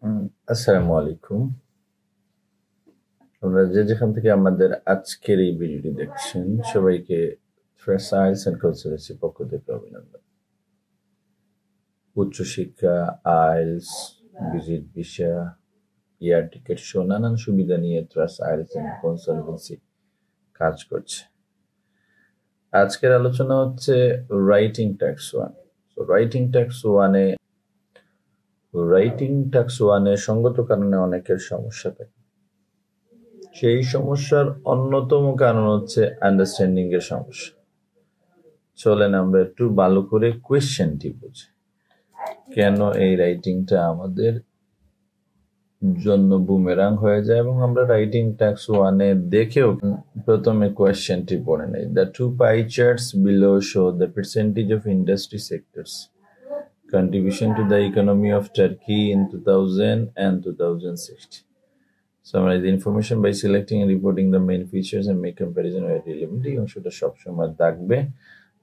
উম, আসসালামু আলাইকুম। আমরা যে যেখান থেকে আমাদের আজকের এই ভিডিওটি দেখছেন সবাইকে ফ্রেশ আইস অ্যান্ড কনসালটেন্সির পক্ষ থেকে অভিনন্দন। উচ্চশিক্ষা, IELTS, visit visa, air ticket সহ নানান সুবিধা নিয়ে ট্রাস্ট আইএলস অ্যান্ড কনসালটেন্সি কাজ করছে। আজকের আলোচনা হচ্ছে writing tax one. Writing tax ওয়ানে সঙ্গত কারণে অনেকের সমস্যা থাকে। সেই সমস্যার অন্যতম কারণ হচ্ছে আন্ডারস্ট্যান্ডিং এর সমস্যা। চলেন আমরা একটু ভালো করে কোয়েশ্চেনটি বুঝি, কেন এই রাইটিংটা আমাদের জন্য বুমেরাং হয়ে যায় এবং আমরা রাইটিং ট্যাক্স ওয়ানে দেখেও। প্রথমে কোয়েশ্চেনটি পড়ে নেই। The two pie charts below show the percentage of industry sectors contribution to the economy of Turkey in 2000 and 2060. Summarize the information by selecting and reporting the main features and make comparison where relevant. এই অংশটা সবসময় থাকবে,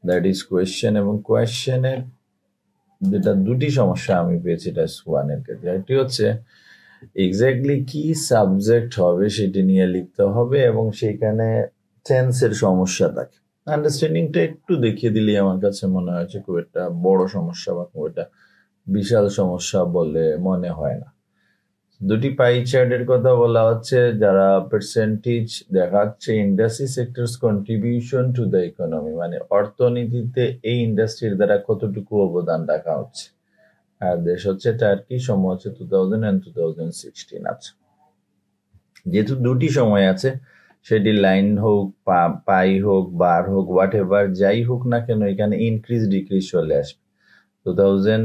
that is question. এবং কোয়েশ্চেনের যেটা দুটি সমস্যা আমি পেয়েছি টাইপ ওয়ানের ক্ষেত্রে, একটি হচ্ছে এক্স্যাক্টলি কি সাবজেক্ট হবে সেটি নিয়ে লিখতে হবে এবং সেইখানে টেন্সের সমস্যা থাকে। আন্ডারস্ট্যান্ডিংটা একটু দেখিয়ে দিলেই আমার কাছে মনে হয়েছে খুব একটা বড় সমস্যা বা খুব একটা বিশাল সমস্যা বলে মনে হয় না। দুটি পাই চার্টের কথা বলা হচ্ছে, যারা পার্সেন্টেজ দেখাচ্ছে industry sectors contribution to the economy, মানে অর্থনীতিতে এই ইন্ডাস্ট্রির দ্বারা কতটুকু অবদান রাখা হচ্ছে। আর দেশ হচ্ছে টার্কি, সময় হচ্ছে 2000 and 2016 আছে। যেহেতু দুটি সময় আছে, সেটি লাইন হোক, পাই হোক, বার হোক, হোয়াট এভার যাই হোক না কেন, এখানে ইনক্রিজ ডিক্রিজ চলে আসবে। 2000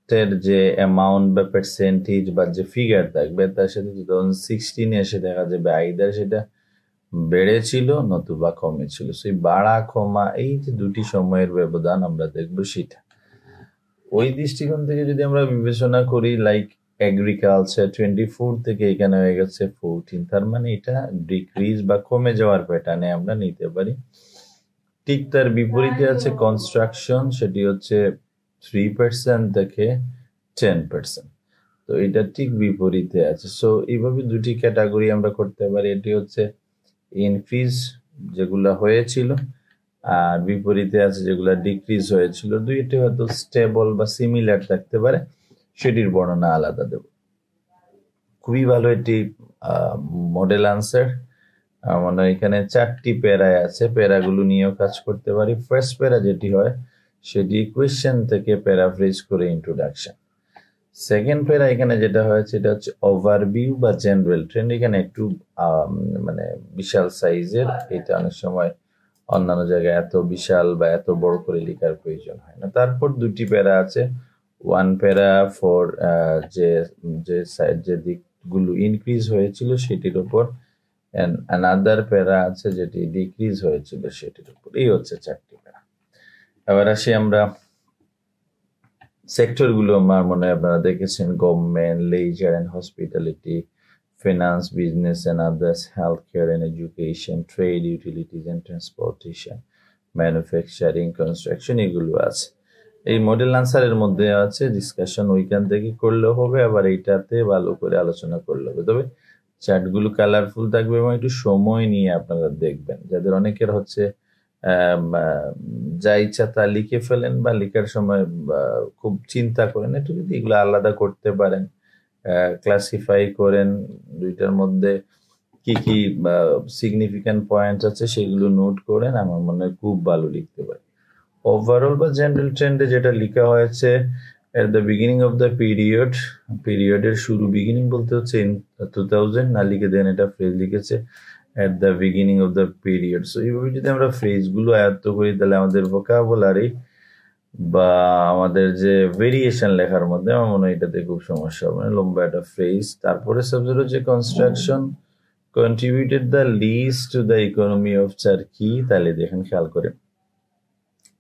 এর যে অ্যামাউন্ট বা পার্সেন্টেজ বা যে ফিগার থাকবে তার সাথে 2016 এসে দেখা যাবে আইদার সেটা বেড়েছিল নতুবা কমেছিল। সেই বাড়া কমা এই যে দুটি সময়ের ব্যবধান আমরা দেখবো সেটা। ওই দৃষ্টিকোণ থেকে যদি আমরা বিবেচনা করি, লাইক এগ্রিকালচার 24 থেকে এখানে হয়ে গেছে 14, তার মানে এটা ডিক্রিজ বা কমে যাওয়ার প্যাটার্নে আমরা নিতে পারি। ঠিক তার বিপরীতে আছে কনস্ট্রাকশন, সেটি হচ্ছে 3% থেকে 10%। তো এটা ঠিক বিপরীতে আছে। সো এইভাবে দুটি ক্যাটাগরি আমরা করতে পারি। এটি হচ্ছে ইনক্রিজ যেগুলা হয়েছিল, আর বিপরীতে আছে যেগুলা ডিক্রিজ হয়েছিল। দুইটি হয়তো স্টেবল বা সিমিলার থাকতে পারে, সেটির বর্ণনা আলাদা দেব। খুবই ভালো একটি মডেল আনসার। মানে এখানে 4টি প্যারায় আছে, প্যারাগুলো নিয়েও কাজ করতে পারি। ফার্স্ট প্যারা যেটি হয় সেটি কোয়েশ্চেন থেকে প্যারাফ্রেজ করে ইন্ট্রোডাকশন। সেকেন্ড প্যারা এখানে যেটা হয়েছে এটা হচ্ছে ওভারভিউ বা জেনারেল ট্রেন্ড। এখানে একটু মানে বিশাল সাইজের, এটা অনেক সময় অন্যান্য জায়গায় এত বিশাল বা এত বড় করে লেখার প্রয়োজন হয় না। তারপর দুটি প্যারা আছে, ওয়ান প্যারা ফর যে দিকগুলো ইনক্রিজ হয়েছিল সেটির উপর, অ্যানাদার প্যারা আছে যেটি ডিক্রিজ হয়েছিল সেটির উপর। এই হচ্ছে 4টি প্যারা। এবার আসি আমরা সেক্টরগুলো। আমার মনে হয় আপনারা দেখেছেন, government, leisure and hospitality, finance, business and others, healthcare and education, trade, utilities and transportation, manufacturing, construction, এগুলো আছে। এই মডেল আনসারের মধ্যে আছে ডিসকাশন, ওইখান থেকে করলেও হবে, আবার এইটাতে ভালো করে আলোচনা করলে হবে। তবে চার্টগুলো কালারফুল থাকবে এবং একটু সময় নিয়ে আপনারা দেখবেন। যাদের অনেকের হচ্ছে যা ইচ্ছা তা লিখে ফেলেন বা লেখার সময় খুব চিন্তা করেন, একটু যদি এগুলো আলাদা করতে পারেন, ক্লাসিফাই করেন, দুইটার মধ্যে কি কি সিগনিফিক্যান্ট পয়েন্ট আছে সেগুলো নোট করেন, আমার মনে হয় খুব ভালো লিখতে পারে। ওভারঅল বা জেনারেল ট্রেন্ডে যেটা লেখা হয়েছে, at the beginning of the পিরিয়ডের শুরু, বিগিনিং বলতে হচ্ছে ইন 2000 না লিখে দেন, এটা ফ্রেজ লিখেছে at the beginning of the period. So এইভাবে যদি আমরা ফ্রেজগুলো আয়ত্ত করি তাহলে আমাদের ভোকাবুলারি বা আমাদের যে ভেরিয়েশন লেখার মধ্যে আমার মনে হয় এটাতে খুব সমস্যা হবে না, লম্বা একটা ফ্রেজ। তারপরে সাবজেক্ট হচ্ছে construction contributed the least to the economy of Turkey. তাহলে দেখেন খেয়াল করে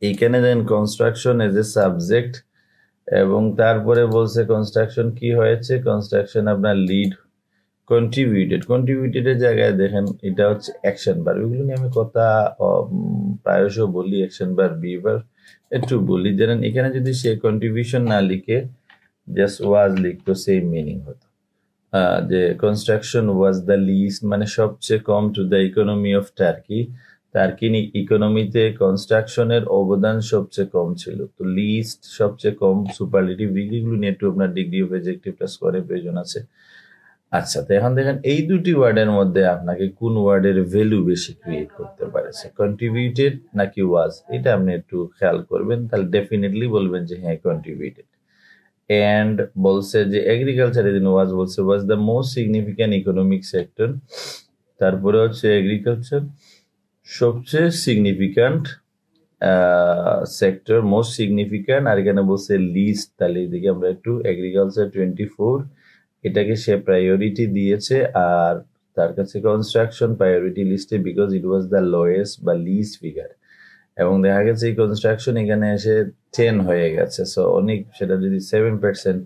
এইখানে then construction as a subject, এবং তারপরে বলছে কনস্ট্রাকশন কি হয়েছে, কনস্ট্রাকশন আপনার লিড কন্ট্রিবিউটেডের জায়গায় দেখেন এটা হচ্ছে অ্যাকশন বার। এগুলো নিয়ে আমি কথা প্রায়শ বলি, অ্যাকশন বার, বিভার একটু বলি। জানেন এখানে যদি সে কন্ট্রিবিউশন না লিখে জাস্ট ওয়াজ লিখতো সেম মিনিং হতো। যে কনস্ট্রাকশন ওয়াজ দ্য লিস্ট মানে সবচেয়ে কম to the economy of Turkey, টার্কির ইকোনমিতে কনস্ট্রাকশনের অবদান সবচেয়ে কম ছিল। তো লিস্ট সবচেয়ে কম, সুপারলেটিভ ডিগ্রিগুলো নিয়ে একটু আপনার ডিগ্রি অফ এডজেক্টিভ প্লাস করে প্রয়োজন আছে। আচ্ছা, তো এখন দেখেন এই দুটি ওয়ার্ডের মধ্যে আপনাকে কোন ওয়ার্ডের ভ্যালু বেশি ক্রিয়েট করতে পারে, কন্ট্রিবিউটেড নাকি ওয়াজ, এটা আপনি একটু খেয়াল করবেন। তাহলে ডেফিনেটলি বলবেন যে হ্যাঁ কন্ট্রিবিউটেড। এন্ড বলছে যে এগ্রিকালচার এদিন was the most significant economic sector. তারপরে হচ্ছে এগ্রিকালচার সবচেয়ে সিগনিফিক্যান্ট সেক্টর, মোস্ট সিগনিফিক্যান্ট। আর এখানে বলছে লিস্ট, তাহলে এদিকে আমরা একটু এগ্রিকালচার 24 এটাকে সে প্রায়োরিটি দিয়েছে, আর তার কাছে কনস্ট্রাকশন প্রায়োরিটি লিস্টে because it was the lowest বা লিস্ট ফিগার। এবং দেখা গেছে এই কনস্ট্রাকশন এখানে এসে 10 হয়ে গেছে, সো অনেক, সেটা যদি 7%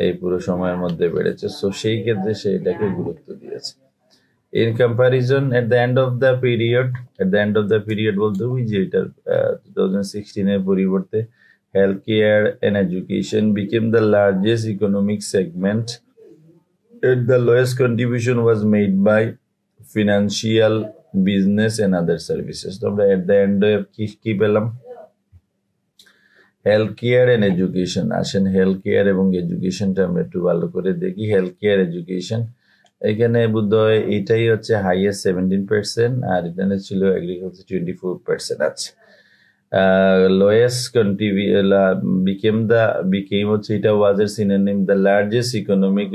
এই পুরো সময়ের মধ্যে বেড়েছে, সো সেই ক্ষেত্রে সে এটাকে গুরুত্ব দিয়েছে। In comparison, at the end of the period বলতে ওই যে এটার 2016 এর পরিবর্তে healthcare and education became the largest economic segment. The lowest contribution was made by financial, business and other services. তো আমরা at the end কি পেলাম? Health care and education. আসেন হেলথ কেয়ার এবং এডুকেশনটা আমরা একটু ভালো করে দেখি। হেলথ কেয়ার এডুকেশন এখানে বোধ হয় এটাই হচ্ছে হাইয়েস্ট 17%, আর এখানে ছিল এগ্রিকালচার 24%। আছে লোয়েস্ট বিকেম হচ্ছে এটা ওয়াজের সিনোনিম দ্য লার্জেস্ট ইকোনমিক,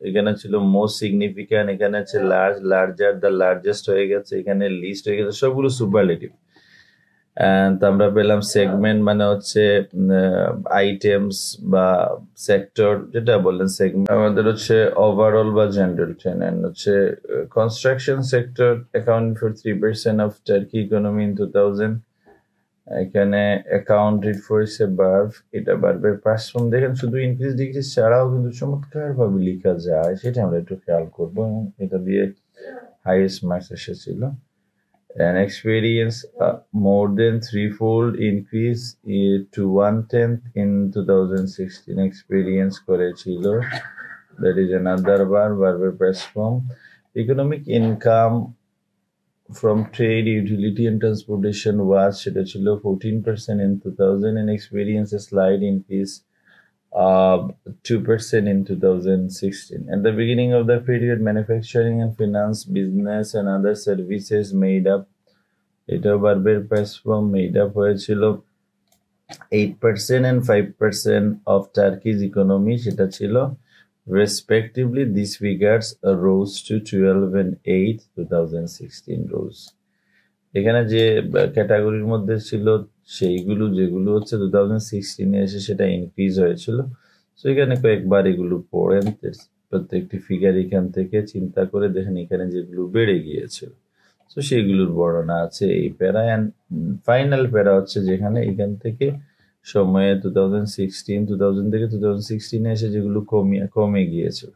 এখানে ছিল মোস্ট সিগনিফিক্যান্ট, এখানে হচ্ছে লার্জার, দ্য লার্জেস্ট হয়ে গেছে, এখানে লিস্ট হয়ে গেছে, সবগুলো সুপারলেটিভ। আমরা পেলাম সেগমেন্ট মানে হচ্ছে আইটেমস বা সেক্টর, যেটা বললেন সেগমেন্ট আমাদের হচ্ছে ওভারঅল বা জেনারেল ট্রেন। এন্ড হচ্ছে construction sector account for 3% of turkey economy in 2000। এখানে accounted for is A verb, এটা ভার্বের পাস্ট ফর্ম। দেখেন শুধু ইনক্রিজ ডিক্রিজ ছাড়াও কিন্তু চমৎকার ভাবে লেখা যায়, সেটা আমরা একটু খেয়াল করবো। এটা দিয়ে হাইয়েস্ট মার্কস এসেছিল। An experience more than threefold increase to 1/10 in 2016 experience করেছিল। That is another verb past form. Economic income from trade, utility and transportation was সেটা ছিল 14% in 2000 and experience a slight increase 2% in 2016. At the beginning of the period, manufacturing and finance, business and other services made up, এটা ভার্বের past form, made up হয়েছিল 8% and 5% of Turkey's economy, সেটা ছিল respectively. These figures rose to 12 and 8, 2016 rose. এখানে যে ক্যাটাগরির মধ্যে ছিল সেইগুলো যেগুলো হচ্ছে 2016 এসে সেটা ইনক্রিজ হয়েছিল। সো এখানে কয়েকবার এগুলো পড়েন, প্রত্যেকটি ফিগার এখান থেকে চিন্তা করে দেখেন এখানে যেগুলো বেড়ে গিয়েছিল, তো সেইগুলোর বর্ণনা আছে এই প্যারা। অ্যান্ড ফাইনাল প্যারা হচ্ছে যেখানে এখান থেকে সময়ে 2000 থেকে 2016 এসে যেগুলো কমে গিয়েছিল।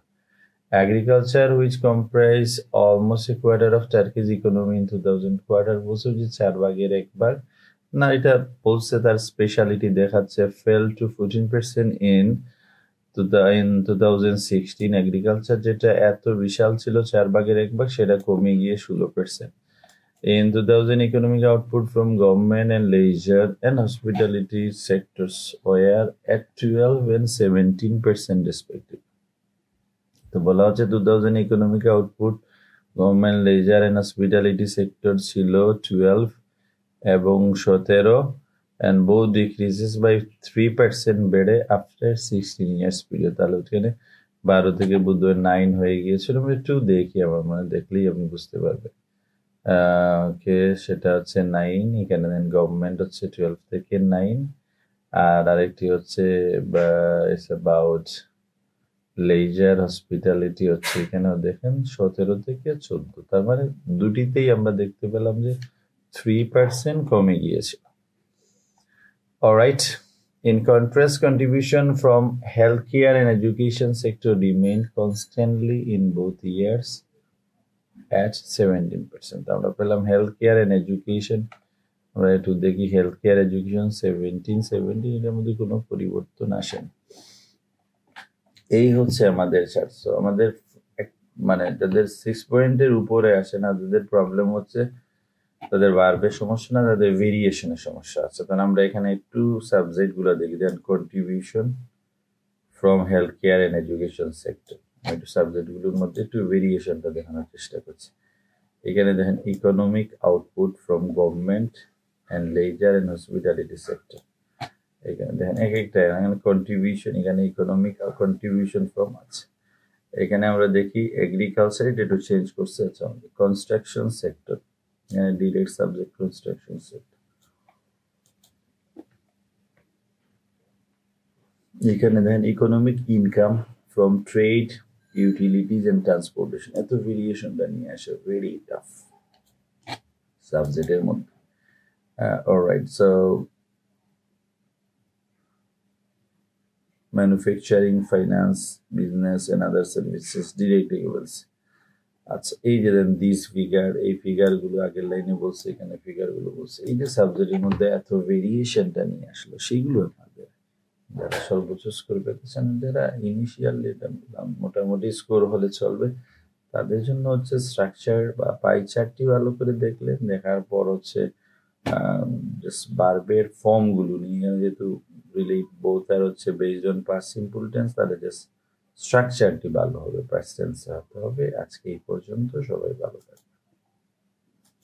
Agriculture, which comprise almost a quarter of Turkey's economy in 2000, quarter বলছে যে 4 ভাগের 1 ভাগ না, এটা বলছে তার স্পেশালিটি দেখাচ্ছে, fell to 14% in 2016। এগ্রিকালচার যেটা এত বিশাল ছিল 4 ভাগের 1 ভাগ, সেটা কমে গিয়ে 16%। In 2000, economic output from government and leisure and hospitality sectors were at 12 and 17% respectively. তো বলা হচ্ছে 2000 economic output government, leisure and hospitality sector ছিল 12 এবং 17, and both decreases by 3% বেড়ে after 16 years period। তাহলে ওখানে 12 থেকে বোধহয় 9 হয়ে গিয়েছিল। আমি একটু দেখি, আমার মনে দেখলেই আপনি বুঝতে পারবেন। ওকে, সেটা হচ্ছে 9, এখানে দেন গভর্নমেন্ট হচ্ছে 12 থেকে 9, আর আরেকটি হচ্ছে ইটস অ্যাবাউট লেজার হসপিটালিটি হচ্ছে এখানেও দেখেন 17 থেকে 14। তার মানে দুটিতেই আমরা দেখতে পেলাম যে 3% কমে গিয়েছিল। Alright, in contrast, contribution from healthcare and education sector remained constantly in both years at 17%. আমরা পেলাম হেলথ কেয়ার এন্ড এডুকেশন, আমরা একটু দেখি হেলথ কেয়ার এডুকেশন 17, এটার মধ্যে কোনো পরিবর্তন আসেনি। এই হচ্ছে আমাদের চার্ট। সো আমাদের মানে যাদের 6 পয়েন্টের উপরে আসে না, তাদের প্রবলেম হচ্ছে তাদের ভার্বের সমস্যা না, তাদের ভেরিয়েশনের সমস্যা আছে। কারণ আমরা এখানে একটু সাবজেক্ট গুলো দেখি, then contribution from health care and education sector, একটু সাবজেক্ট গুলোর মধ্যে একটু ভেরিয়েশনটা দেখানোর চেষ্টা করছি। এখানে দেখেন economic output from government and leisure and hospitality sector. এখানে দেখেন এক একটা, এখানে কন্ট্রিবিউশন, এখানে ইকোনমিক কন্ট্রিবিউশন ফ্রম আছে। এখানে আমরা দেখি এগ্রিকালচার, এটা একটু চেঞ্জ করছে, আচ্ছা কনস্ট্রাকশন সেক্টর, এখানে ডিরেক্ট সাবজেক্ট কনস্ট্রাকশন সেক্টর। এখানে দেখেন economic income from trade, utilities and transportation. এত ভেরিয়েশনটা নিয়ে আসে, ভেরি টাফ সাবজেক্টের মধ্যে। Alright, so manufacturing, finance, business and other services, direct বলছে। আচ্ছা, এই যে দেন দিস ফিগার, এই ফিগার গুলো আগের লাইনে বলছে, এখানে ফিগার গুলো বলছে। এই যে সাবজেক্টের মধ্যে এত ভেরিয়েশনটা নিয়ে আসলো, সেইগুলো আমাদের যারা সর্বোচ্চ স্কোর পেতে চান, যারা ইনিশিয়ালি মোটামুটি স্কোর হলে চলবে, তাদের জন্য হচ্ছে স্ট্রাকচার বা পাই চার্টটি ভালো করে দেখলেন, দেখার পর হচ্ছে জাস্ট ভার্বের ফর্ম গুলো নিয়ে, যেহেতু রিলেট বোথ আর হচ্ছে based on past simple tense, তাহলে জাস্ট স্ট্রাকচারটি ভালো হবে, প্রেজেন্ট টেন্সে হতে হবে। আজকে এই পর্যন্ত, সবাই ভালো থাকবে।